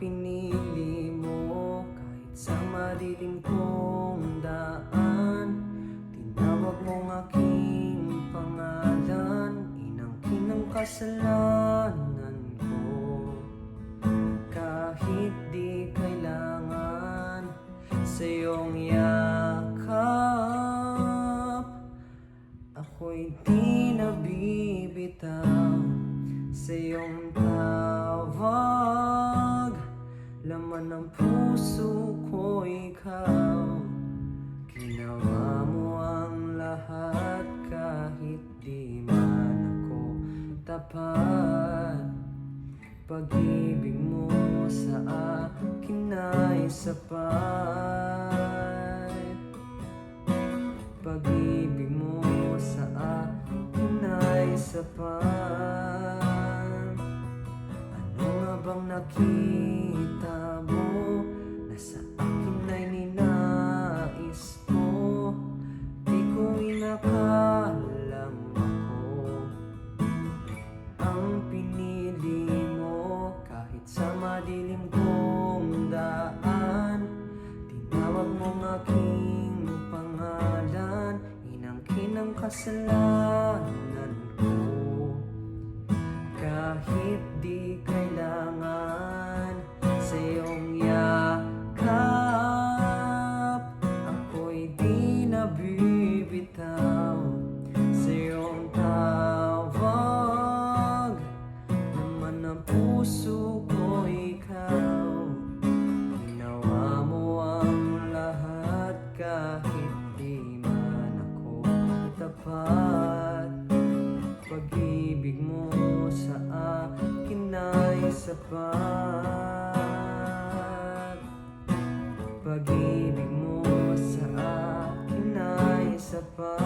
pinili mo kahit sa madilim kong daan. Tinawag mong aking pangalan, inangkin ang kasalanan ko. Kahit di kailangan sa iyong yakap, ako'y di nabibitaw sa iyong tawag. Laman ng puso ko ikaw, ginawa mo ang lahat kahit di man ako tapat. Pag-ibig mo sa akin ay sapat. Pag-ibig mo sa akin ay sapat. Ano nga bang nakita mo na sa akin ay ninais mo? Di ko inakalang ako ang pinili mo kahit sa madilim kong daan. Tinawag mong aking pangalan, inangkin ang kasalanan ko. Kahit di kailangan sa iyong yakap, ako'y di nabibitaw sa iyong tawag. Laman ng puso ko ikaw, ginawa mo ang lahat kahit di man ako tapat. Pag-ibig mo sa akin ay sapat. Pag-ibig mo sa akin ay sapat.